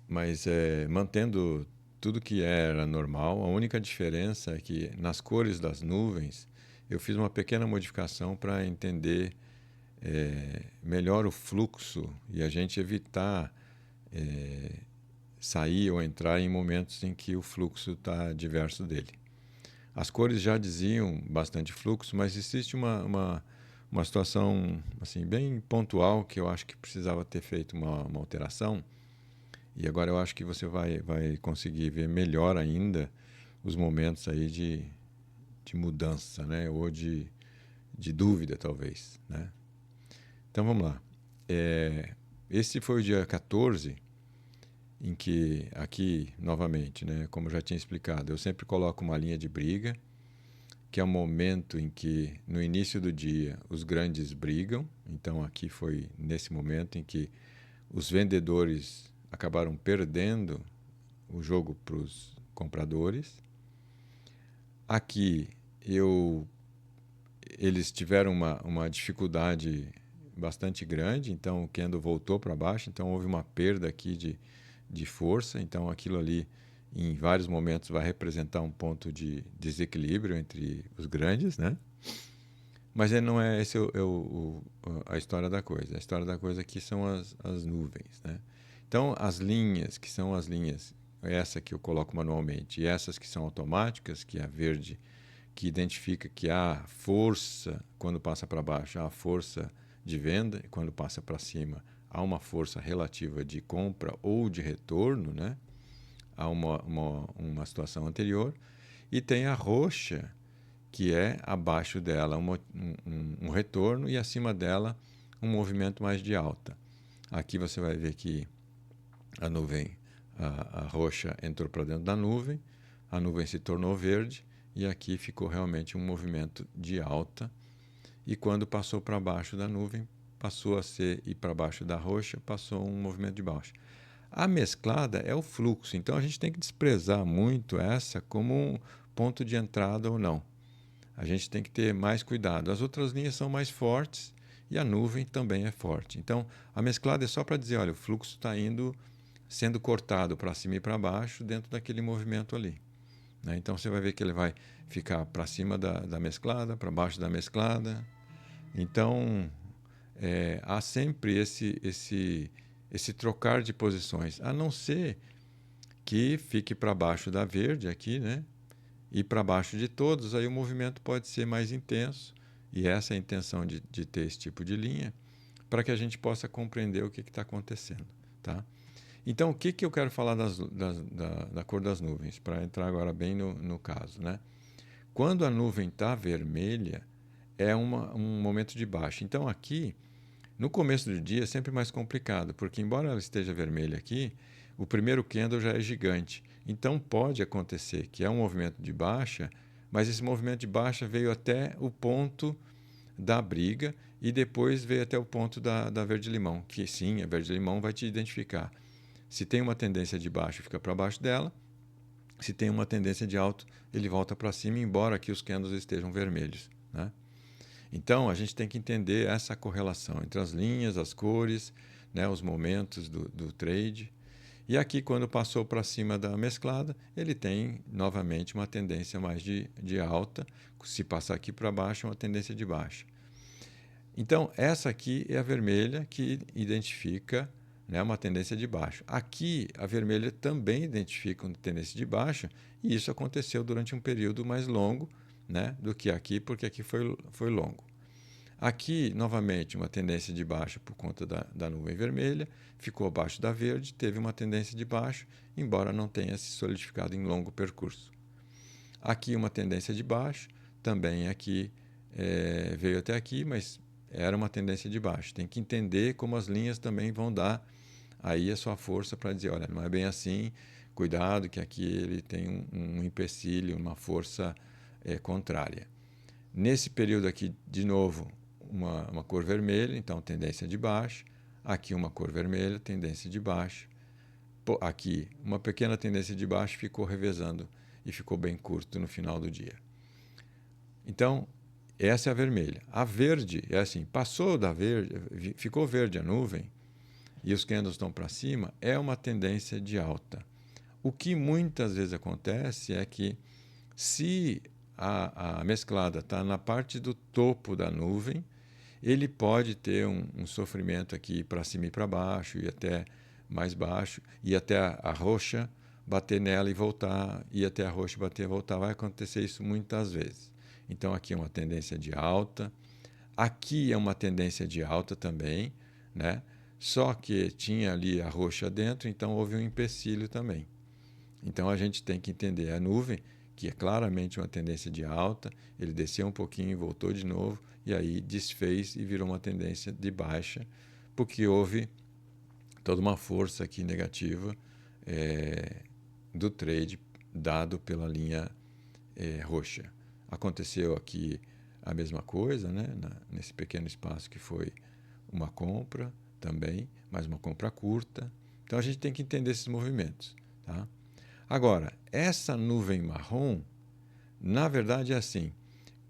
mas mantendo tudo que era normal. A única diferença é que nas cores das nuvens eu fiz uma pequena modificação para entender melhor o fluxo e a gente evitar sair ou entrar em momentos em que o fluxo está diverso dele. As cores já diziam bastante fluxo, mas existe uma situação assim bem pontual que eu acho que precisava ter feito uma alteração. E agora eu acho que você vai conseguir ver melhor ainda os momentos aí de mudança, né? Ou de dúvida, talvez, né? Então vamos lá. Esse foi o dia 14 em que, aqui novamente, né? Como eu já tinha explicado, eu sempre coloco uma linha de briga, que é o momento em que, no início do dia, os grandes brigam. Então aqui foi nesse momento em que os vendedores acabaram perdendo o jogo para os compradores. Aqui eu, eles tiveram uma dificuldade bastante grande, então o candle voltou para baixo, então houve uma perda aqui de força, então aquilo ali em vários momentos vai representar um ponto de desequilíbrio entre os grandes, né? Mas não é esse a história da coisa. A história da coisa aqui são as nuvens, né? Então, as linhas, que são as linhas, essa que eu coloco manualmente, e essas que são automáticas, que é a verde, que identifica que há força, quando passa para baixo, há força de venda, e quando passa para cima, há uma força relativa de compra ou de retorno, né? Há uma situação anterior. E tem a roxa, que é abaixo dela um retorno e acima dela um movimento mais de alta. Aqui você vai ver que a nuvem, a roxa entrou para dentro da nuvem, a nuvem se tornou verde e aqui ficou realmente um movimento de alta. E quando passou para baixo da nuvem, passou a ser, e para baixo da roxa, passou um movimento de baixo. A mesclada é o fluxo, então a gente tem que desprezar muito essa como um ponto de entrada ou não. A gente tem que ter mais cuidado. As outras linhas são mais fortes e a nuvem também é forte. Então, a mesclada é só para dizer, olha, o fluxo está indo sendo cortado para cima e para baixo dentro daquele movimento ali, né? Então, você vai ver que ele vai ficar para cima da mesclada, para baixo da mesclada. Então, há sempre esse trocar de posições, a não ser que fique para baixo da verde aqui, né? E para baixo de todos, aí o movimento pode ser mais intenso, e essa é a intenção de ter esse tipo de linha, para que a gente possa compreender o que está acontecendo. Tá? Então, o que eu quero falar da cor das nuvens, para entrar agora bem no caso. Né? Quando a nuvem está vermelha, é um momento de baixa. Então, aqui, no começo do dia, é sempre mais complicado, porque embora ela esteja vermelha aqui, o primeiro candle já é gigante. Então pode acontecer que é um movimento de baixa, mas esse movimento de baixa veio até o ponto da briga e depois veio até o ponto da verde-limão, que sim, a verde-limão vai te identificar. Se tem uma tendência de baixo, fica para baixo dela. Se tem uma tendência de alto, ele volta para cima, embora aqui os candles estejam vermelhos. Né? Então, a gente tem que entender essa correlação entre as linhas, as cores, né, os momentos do trade. E aqui, quando passou para cima da mesclada, ele tem novamente uma tendência mais de alta. Se passar aqui para baixo, é uma tendência de baixa. Então, essa aqui é a vermelha que identifica, né, uma tendência de baixa. Aqui, a vermelha também identifica uma tendência de baixa, e isso aconteceu durante um período mais longo, né, do que aqui, porque aqui foi longo. Aqui, novamente, uma tendência de baixa por conta da nuvem vermelha, ficou abaixo da verde, teve uma tendência de baixa, embora não tenha se solidificado em longo percurso. Aqui, uma tendência de baixa, também aqui veio até aqui, mas era uma tendência de baixa. Tem que entender como as linhas também vão dar aí a sua força para dizer, olha, não é bem assim, cuidado que aqui ele tem um empecilho, uma força contrária. Nesse período aqui, de novo, uma cor vermelha, então tendência de baixa. Aqui uma cor vermelha, tendência de baixa. Aqui uma pequena tendência de baixa, ficou revezando e ficou bem curto no final do dia. Então, essa é a vermelha. A verde é assim, passou da verde, ficou verde a nuvem, e os candles estão para cima, é uma tendência de alta. O que muitas vezes acontece é que se a mesclada está na parte do topo da nuvem, ele pode ter um sofrimento aqui para cima e para baixo, e até mais baixo, e até a roxa bater nela e voltar, e até a roxa bater e voltar. Vai acontecer isso muitas vezes. Então aqui é uma tendência de alta, aqui é uma tendência de alta também, né? Só que tinha ali a roxa dentro, então houve um empecilho também. Então a gente tem que entender a nuvem, que é claramente uma tendência de alta, ele desceu um pouquinho, voltou de novo, e aí desfez e virou uma tendência de baixa, porque houve toda uma força aqui negativa do trade dado pela linha roxa. Aconteceu aqui a mesma coisa, né? Nesse pequeno espaço que foi uma compra também, mas uma compra curta. Então a gente tem que entender esses movimentos. Tá? Agora, essa nuvem marrom, na verdade é assim,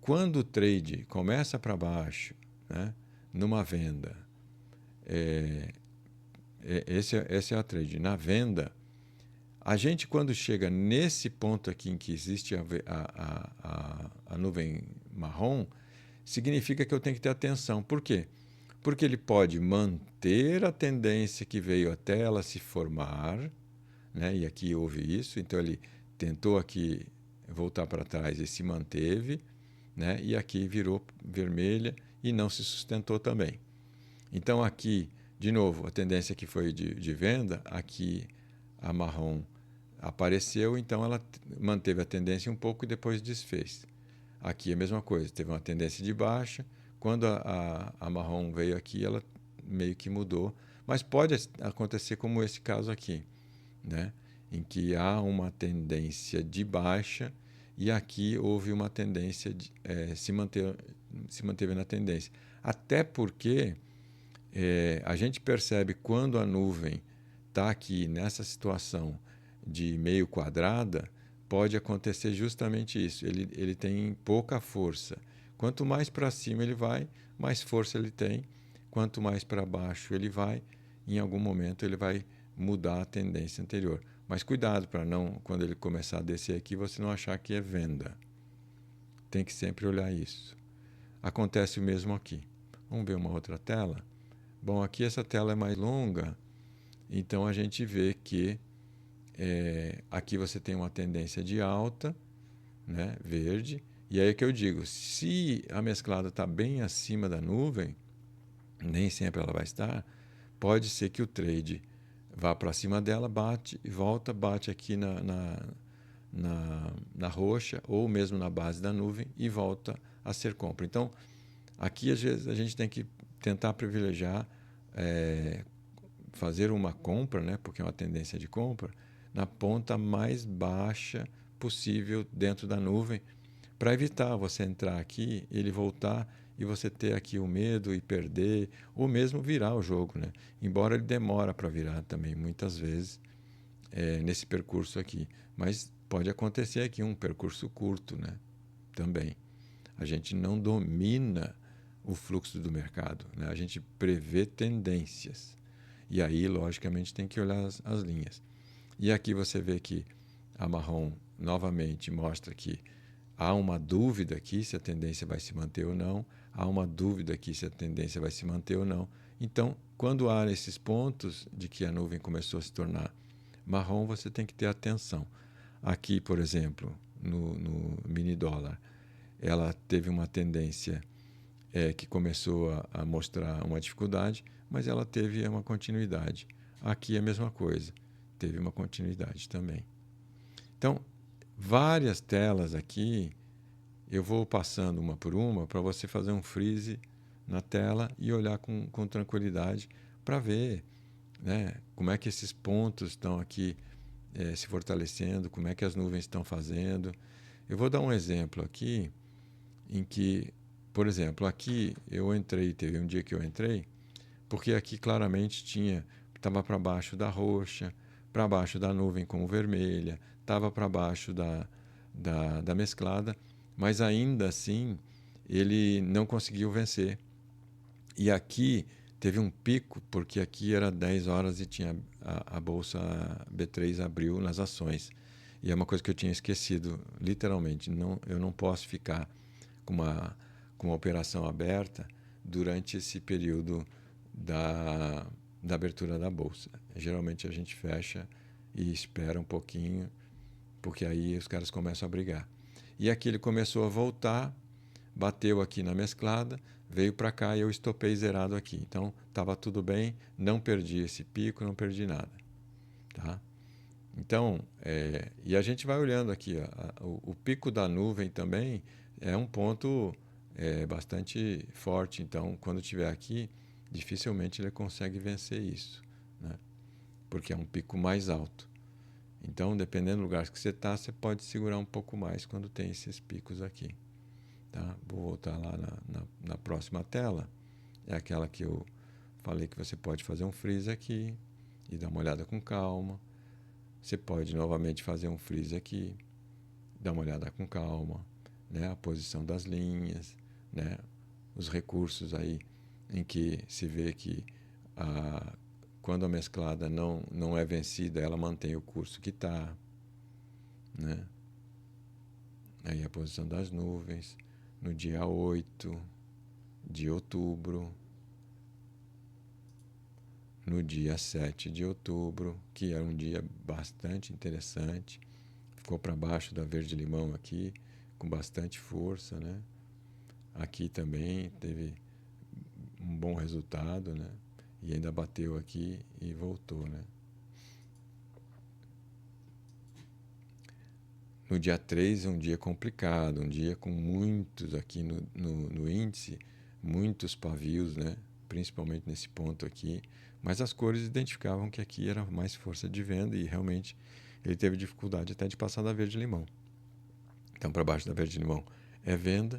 quando o trade começa para baixo, né, numa venda, esse é a trade. Na venda, a gente quando chega nesse ponto aqui em que existe a nuvem marrom, significa que eu tenho que ter atenção. Por quê? Porque ele pode manter a tendência que veio até ela se formar, né? E aqui houve isso, então ele tentou aqui voltar para trás e se manteve, né? E aqui virou vermelha e não se sustentou também. Então aqui, de novo, a tendência que foi de venda, aqui a marrom apareceu, então ela manteve a tendência um pouco e depois desfez. Aqui é a mesma coisa, teve uma tendência de baixa, quando a marrom veio aqui, ela meio que mudou, mas pode acontecer como esse caso aqui, né? Em que há uma tendência de baixa e aqui houve uma tendência de se manteve na tendência. Até porque a gente percebe quando a nuvem está aqui nessa situação de meio quadrada, pode acontecer justamente isso. Ele tem pouca força. Quanto mais para cima ele vai, mais força ele tem. Quanto mais para baixo ele vai, em algum momento ele vai mudar a tendência anterior. Mas cuidado para não, quando ele começar a descer aqui, você não achar que é venda. Tem que sempre olhar isso. Acontece o mesmo aqui. Vamos ver uma outra tela? Bom, aqui essa tela é mais longa, então a gente vê que aqui você tem uma tendência de alta, né, verde, e aí é que eu digo, se a mesclada está bem acima da nuvem, nem sempre ela vai estar, pode ser que o trade vá para cima dela, bate e volta, bate aqui na roxa ou mesmo na base da nuvem e volta a ser compra. Então, aqui às vezes a gente tem que tentar privilegiar fazer uma compra, né, porque é uma tendência de compra, na ponta mais baixa possível dentro da nuvem, para evitar você entrar aqui, ele voltar e você ter aqui o medo e perder, ou mesmo virar o jogo, né? Embora ele demora para virar também, muitas vezes, nesse percurso aqui. Mas pode acontecer aqui um percurso curto, né? Também. A gente não domina o fluxo do mercado, né? A gente prevê tendências. E aí, logicamente, tem que olhar as linhas. E aqui você vê que a marrom novamente mostra que há uma dúvida aqui se a tendência vai se manter ou não, há uma dúvida aqui se a tendência vai se manter ou não. Então, quando há esses pontos de que a nuvem começou a se tornar marrom, você tem que ter atenção. Aqui, por exemplo, no mini dólar, ela teve uma tendência que começou a mostrar uma dificuldade, mas ela teve uma continuidade. Aqui é a mesma coisa, teve uma continuidade também. Então, várias telas aqui, eu vou passando uma por uma para você fazer um freeze na tela e olhar com tranquilidade para ver, né, como é que esses pontos estão aqui se fortalecendo, como é que as nuvens estão fazendo. Eu vou dar um exemplo aqui em que, por exemplo, aqui eu entrei, teve um dia que eu entrei, porque aqui claramente estava para baixo da roxa, para baixo da nuvem como vermelha, estava para baixo da mesclada, mas ainda assim ele não conseguiu vencer. E aqui teve um pico, porque aqui era 10 horas e tinha a bolsa B3 abriu nas ações. E é uma coisa que eu tinha esquecido, literalmente. Eu não posso ficar com uma operação aberta durante esse período da abertura da bolsa. Geralmente a gente fecha e espera um pouquinho, porque aí os caras começam a brigar. E aqui ele começou a voltar, bateu aqui na mesclada, veio para cá e eu estopei zerado aqui. Então estava tudo bem, não perdi esse pico, não perdi nada. Tá? Então, e a gente vai olhando aqui, o pico da nuvem também é um ponto bastante forte. Então, quando estiver aqui, dificilmente ele consegue vencer isso, né? Porque é um pico mais alto. Então, dependendo do lugar que você está, você pode segurar um pouco mais quando tem esses picos aqui. Tá? Vou voltar lá na próxima tela. É aquela que eu falei que você pode fazer um freeze aqui e dar uma olhada com calma. Você pode novamente fazer um freeze aqui, dar uma olhada com calma, né? A posição das linhas, né? Os recursos aí em que se vê que quando a mesclada não é vencida, ela mantém o curso que está, né? Aí a posição das nuvens no dia 8 de outubro, no dia 7 de outubro, que é um dia bastante interessante. Ficou para baixo da verde-limão aqui, com bastante força, né? Aqui também teve um bom resultado, né? E ainda bateu aqui e voltou, né? No dia 3 é um dia complicado, um dia com muitos aqui no índice, muitos pavios, né? Principalmente nesse ponto aqui. Mas as cores identificavam que aqui era mais força de venda e realmente ele teve dificuldade até de passar da verde-limão. Então, para baixo da verde-limão é venda,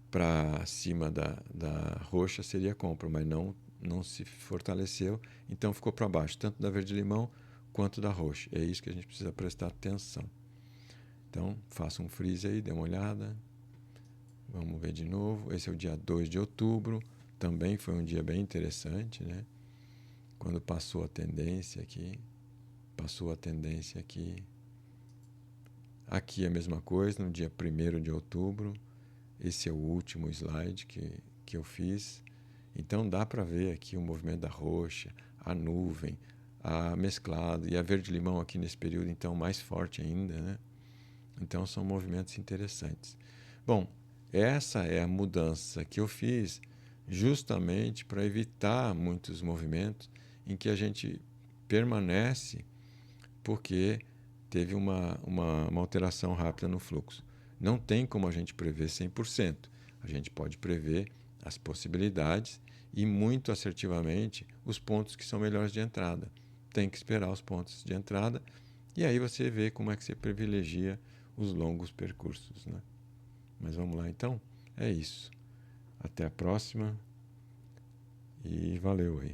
para cima da roxa seria compra, mas não se fortaleceu, então ficou para baixo, tanto da verde-limão quanto da roxa. É isso que a gente precisa prestar atenção. Então, faça um freeze aí, dê uma olhada. Vamos ver de novo. Esse é o dia 2 de outubro. Também foi um dia bem interessante, né? Quando passou a tendência aqui. Passou a tendência aqui. Aqui é a mesma coisa, no dia 1º de outubro. Esse é o último slide que eu fiz. Então dá para ver aqui o movimento da roxa, a nuvem, a mesclado e a verde-limão aqui nesse período, então mais forte ainda, né? Então são movimentos interessantes. Bom, essa é a mudança que eu fiz justamente para evitar muitos movimentos em que a gente permanece porque teve uma alteração rápida no fluxo. Não tem como a gente prever 100%. A gente pode prever as possibilidades e muito assertivamente os pontos que são melhores de entrada. Tem que esperar os pontos de entrada e aí você vê como é que você privilegia os longos percursos, né? Mas vamos lá então? É isso. Até a próxima e valeu aí.